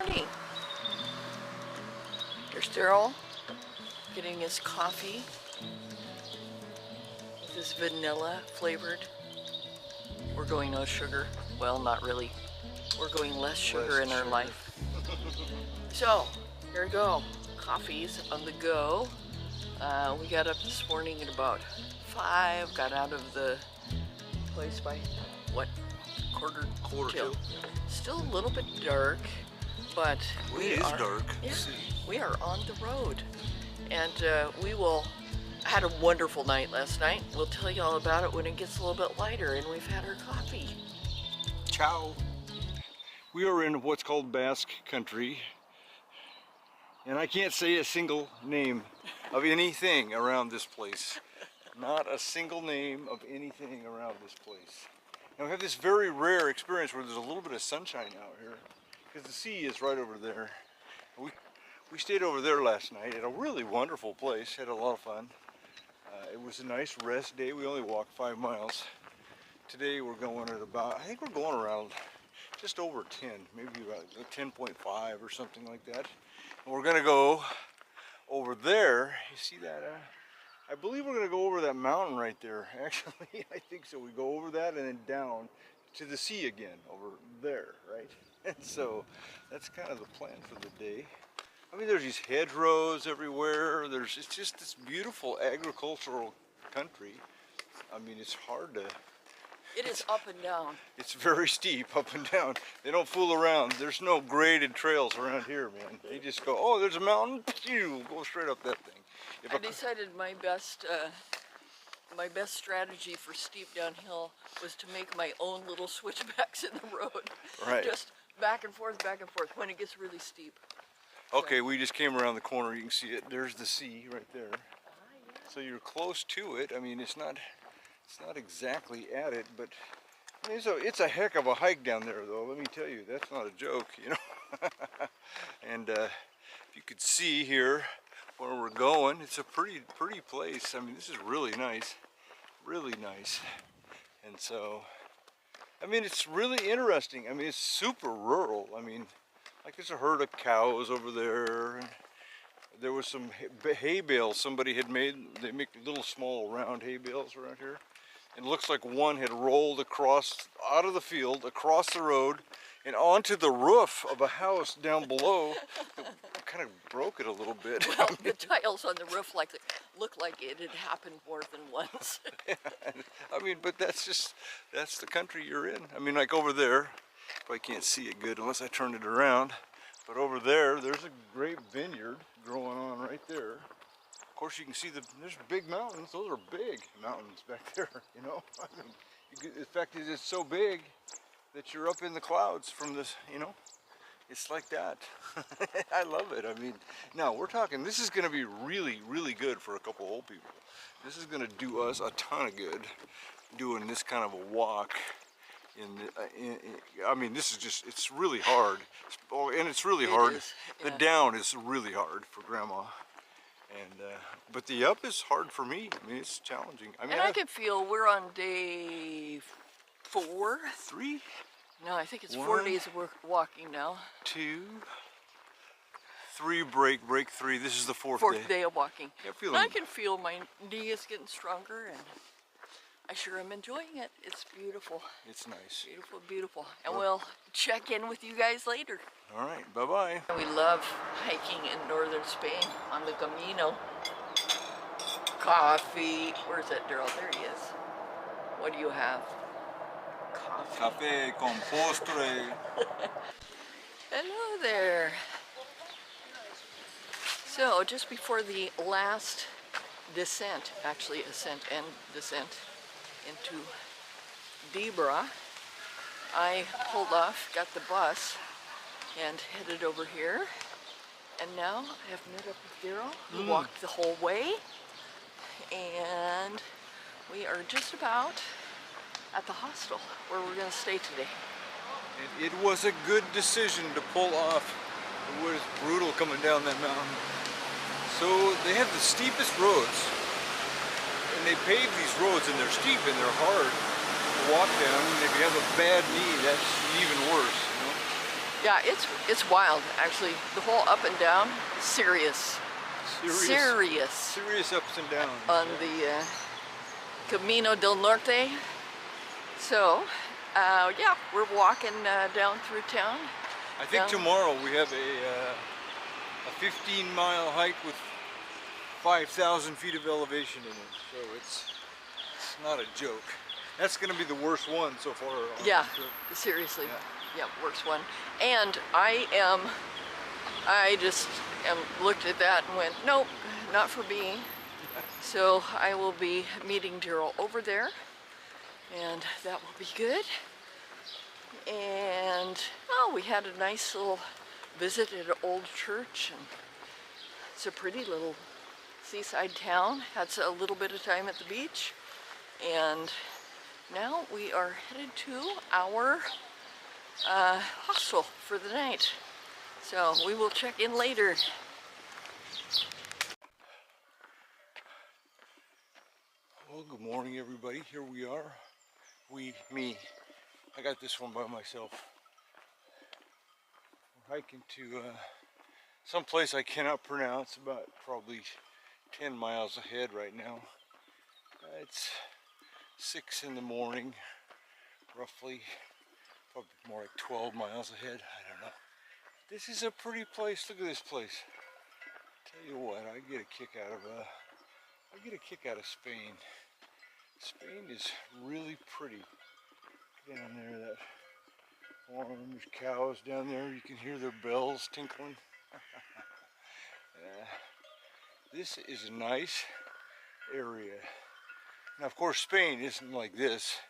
Morning. Here's Daryl getting his coffee with his vanilla flavored. We're going no sugar. Well, not really. We're going less sugar in our life. So, here we go. Coffee's on the go. We got up this morning at about 5, got out of the place by, what, quarter till. Still a little bit dark, but it is dark. Yeah, we are on the road. And I had a wonderful night last night. We'll tell you all about it when it gets a little bit lighter and we've had our coffee. Ciao. We are in what's called Basque country, and I can't say a single name of anything around this place. Not a single name of anything around this place. And we have this very rare experience where there's a little bit of sunshine out here, because the sea is right over there. We stayed over there last night at a really wonderful place, had a lot of fun. It was a nice rest day. We only walked 5 miles. Today we're going at about, I think we're going around just over 10, maybe about 10.5 or something like that. And we're gonna go over there. You see that? I believe we're gonna go over that mountain right there. Actually, I think so. We go over that and then down to the sea again over there, right? And so that's kind of the plan for the day. I mean, there's these hedgerows everywhere. It's just this beautiful agricultural country. I mean, it's hard to... It is up and down. It's very steep, up and down. They don't fool around. There's no graded trails around here, man. They just go, oh, there's a mountain, phew, go straight up that thing. I decided my best strategy for steep downhill was to make my own little switchbacks in the road. Right. Just back and forth when it gets really steep. Okay, we just came around the corner. You can see it. There's the sea right there. Yeah. So you're close to it. I mean, it's not exactly at it, but I mean, it's a heck of a hike down there, though. Let me tell you, that's not a joke, you know. And if you could see here where we're going, it's a pretty place. I mean, this is really nice, really nice. And so, I mean, it's really interesting. I mean, it's super rural. I mean, like there's a herd of cows over there. And there was some hay bales somebody had made. They make little small round hay bales around here. And it looks like one had rolled across, out of the field, across the road, and onto the roof of a house down below. It kind of broke it a little bit. Well, the tiles on the roof looked like it had happened more than once. Yeah, I mean, but that's the country you're in. I mean, like over there, I can't see it good unless I turn it around, but over there's a great vineyard growing on right there. Of course, you can see there's big mountains. Those are big mountains back there, you know. I mean, the fact is, it's so big that you're up in the clouds from this, you know. It's like that. I love it. I mean, now we're talking, this is going to be really, really good for a couple old people. This is going to do us a ton of good doing this kind of a walk. I mean, this is just, it's really hard. And it's really hard. Yeah. The down is really hard for Grandma. And but the up is hard for me. I mean, it's challenging. I mean, and I can feel we're on day 4. 3? No, I think it's 1, 4 days of walking now. 2, 3 break 3. This is the fourth day of walking. Yeah, I can feel my knee is getting stronger, and I sure am enjoying it. It's beautiful. It's nice. Beautiful, beautiful. And we'll check in with you guys later. All right, bye-bye. We love hiking in northern Spain on the Camino. Coffee. Where's that, Daryl? There he is. What do you have? Coffee. Café con postre. Hello there. So, just before the last descent, actually ascent and descent into Debra, I pulled off, got the bus, and headed over here. And now I have met up with Daryl, who walked the whole way. And we are just about at the hostel where we're going to stay today. It was a good decision to pull off. It was brutal coming down that mountain. So they have the steepest roads, and they pave these roads, and they're steep and they're hard to walk down. And if you have a bad knee, that's even worse, you know. Yeah, it's wild actually. The whole up and down, serious Serious ups and downs. on Yeah. the Camino del Norte. So, yeah, we're walking down through town. I think tomorrow we have a 15-mile hike with 5,000 feet of elevation in it. So it's not a joke. That's going to be the worst one so far on Yeah, the trip. seriously. Yeah. Yeah, worst one. And I just looked at that and went, nope, not for me. So I will be meeting Daryl over there, and that will be good. And oh, we had a nice little visit at an old church, and it's a pretty little seaside town. Had a little bit of time at the beach, and now we are headed to our hostel for the night. So we will check in later. Well, good morning, everybody. Here we are. Me. I got this one by myself. We're hiking to some place I cannot pronounce, about probably 10 miles ahead right now. It's 6 in the morning, roughly, probably more like 12 miles ahead. I don't know. This is a pretty place. Look at this place. Tell you what, I get a kick out of Spain. Spain is really pretty. Down there, that farm, there's cows down there. You can hear their bells tinkling. This is a nice area. Now, of course, Spain isn't like this.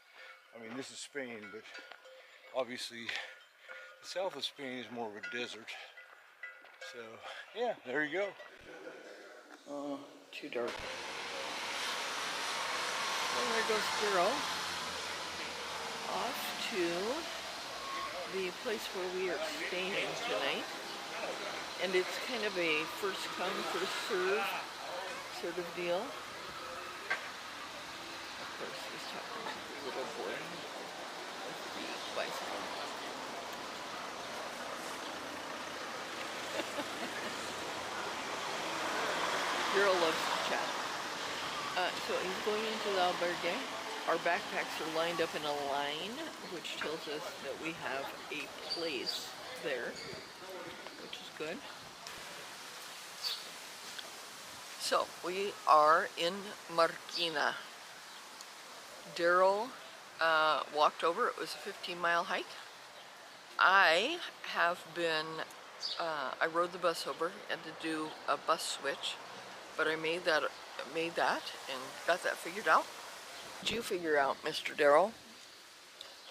I mean, this is Spain, but obviously the south of Spain is more of a desert. So, yeah, there you go. Oh, too dark. Well, there goes Daryl. Off to the place where we are staying tonight. And it's kind of a first come, first serve sort of deal. Of course, he's talking to the little boy with the bicycle. Daryl loves to chat. So he's going into the albergue. Our backpacks are lined up in a line, which tells us that we have a place there, which is good. So we are in Marquina. Daryl walked over. It was a 15-mile hike. I have been, I rode the bus over and to do a bus switch, but I made that and got that figured out. What did you figure out, Mr. Daryl?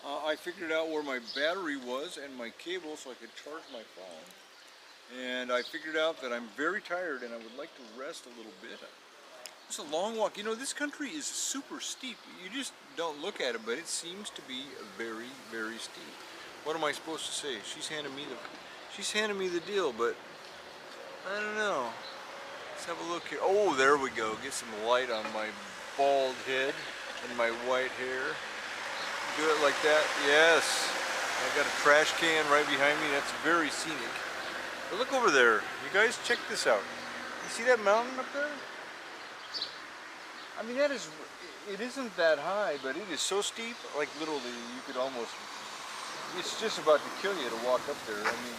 I figured out where my battery was and my cable so I could charge my phone. And I figured out that I'm very tired and I would like to rest a little bit. It's a long walk. You know, this country is super steep. You just don't look at it, but it seems to be very, very steep. What am I supposed to say? She's handing me the deal, but I don't know. Let's have a look here. Oh, there we go. Get some light on my bald head and my white hair. Do it like that. Yes. I got a trash can right behind me. That's very scenic. But look over there. You guys, check this out. You see that mountain up there? I mean, it isn't that high, but it is so steep, like literally you could almost, it's just about to kill you to walk up there. I mean,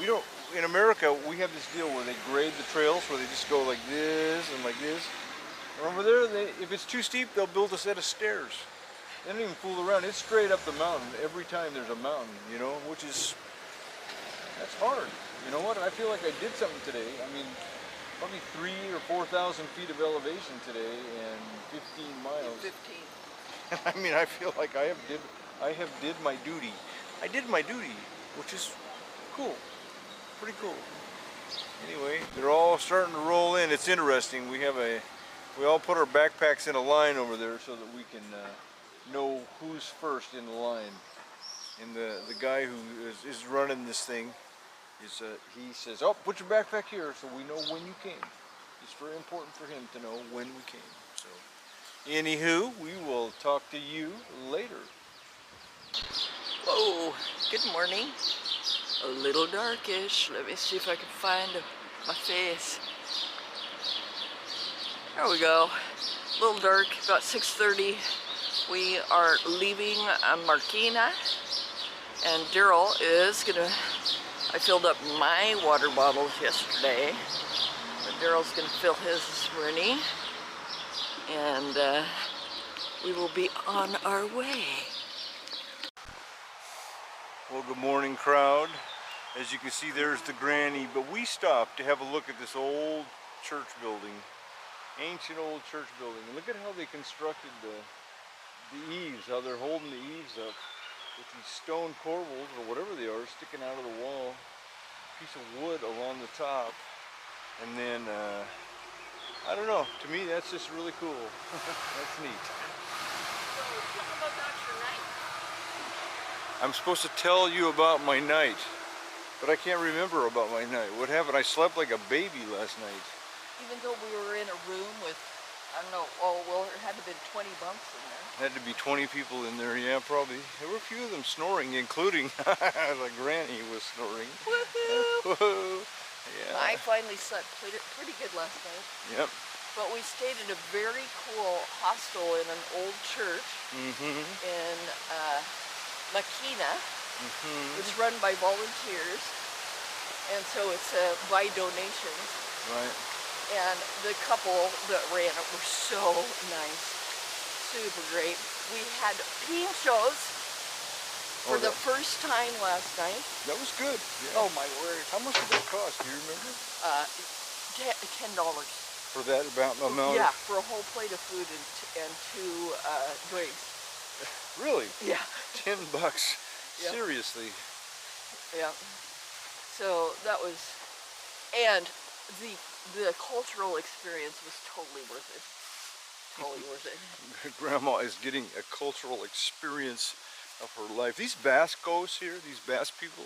we don't, in America, we have this deal where they grade the trails, where they just go like this and like this. And over there, if it's too steep, they'll build a set of stairs. They don't even fool around. It's straight up the mountain every time there's a mountain, you know, which is, that's hard. You know what? I feel like I did something today. I mean, probably 3,000 or 4,000 feet of elevation today and 15 miles. 15. I mean, I feel like I have did my duty. I did my duty, which is cool, pretty cool. Anyway, they're all starting to roll in. It's interesting. We all put our backpacks in a line over there so that we can know who's first in the line. And the guy who is running this thing he says, oh, put your backpack here so we know when you came. It's very important for him to know when we came. So, anywho, we will talk to you later. Whoa, good morning. a little darkish. Let me see if I can find my face. There we go. A little dark, about 6:30. We are leaving Marquina, and Daryl is gonna, I filled up my water bottles yesterday, but Daryl's gonna fill his this morning, and we will be on our way. Well, good morning, crowd. As you can see, there's the granny, but we stopped to have a look at this old church building, ancient old church building. And look at how they constructed the eaves, how they're holding the eaves up with these stone corbels, or whatever they are, sticking out of the wall. Piece of wood along the top. And then, I don't know, to me that's just really cool. That's neat. So, talk about your night. I'm supposed to tell you about my night, but I can't remember about my night. What happened? I slept like a baby last night. Even though we were in a room with, I don't know, oh, well, there had to have been 20 bunks in there. Had to be 20 people in there, yeah, probably. There were a few of them snoring, including the granny was snoring. Woohoo! Whoa. Yeah. I finally slept pretty good last night. Yep. But we stayed in a very cool hostel in an old church in Makina. It's run by volunteers, and so it's by donations. Right. And the couple that ran it were so nice, super great. We had pinchos for the first time last night. That was good. Yeah. Oh my word! How much did that cost? Do you remember? $10. For that amount? Yeah, for a whole plate of food and two drinks. Really? Yeah. $10. Yeah. Seriously. Yeah. So that was, and the cultural experience was totally worth it. Totally worth it. Grandma is getting a cultural experience of her life. These Bascos here, these Basque people,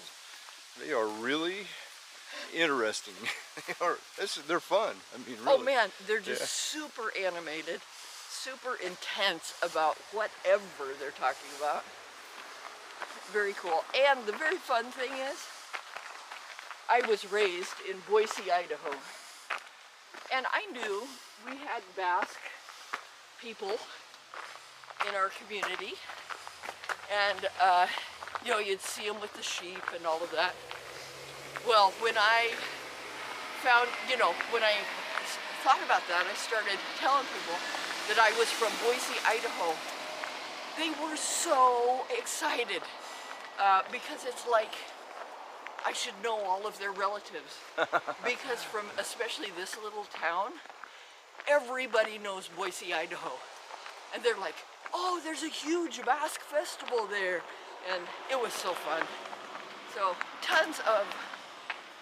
they are really interesting. They're fun. I mean, really. Oh man, they're just super animated, super intense about whatever they're talking about. Very cool. And the very fun thing is, I was raised in Boise, Idaho. And I knew we had Basque people in our community. And, you know, you'd see them with the sheep and all of that. Well, when I found, you know, when I thought about that, I started telling people that I was from Boise, Idaho. They were so excited because it's like I should know all of their relatives. Because from especially this little town, everybody knows Boise, Idaho. And they're like, oh, there's a huge Basque festival there. And it was so fun. So tons of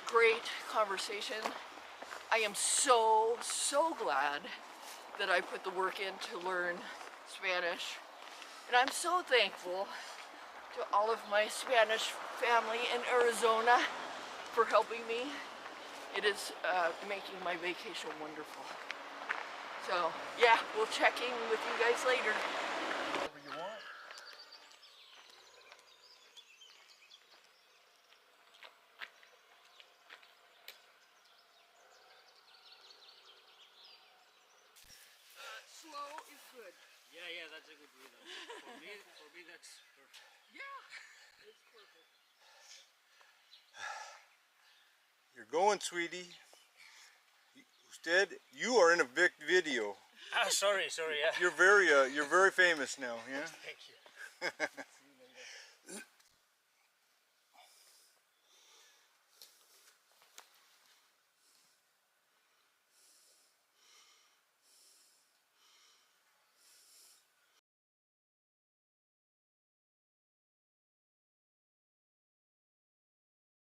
great conversation. I am so glad that I put the work in to learn Spanish. And I'm so thankful to all of my Spanish family in Arizona for helping me. It is making my vacation wonderful. So yeah, we'll check in with you guys later. Whatever you want. Slow is good. Yeah, that's a good rhythm. For me, that's perfect. Yeah, it's perfect. You're going, sweetie. Instead, you are in a big video. Ah, sorry, yeah. You're very famous now, yeah? Thank you.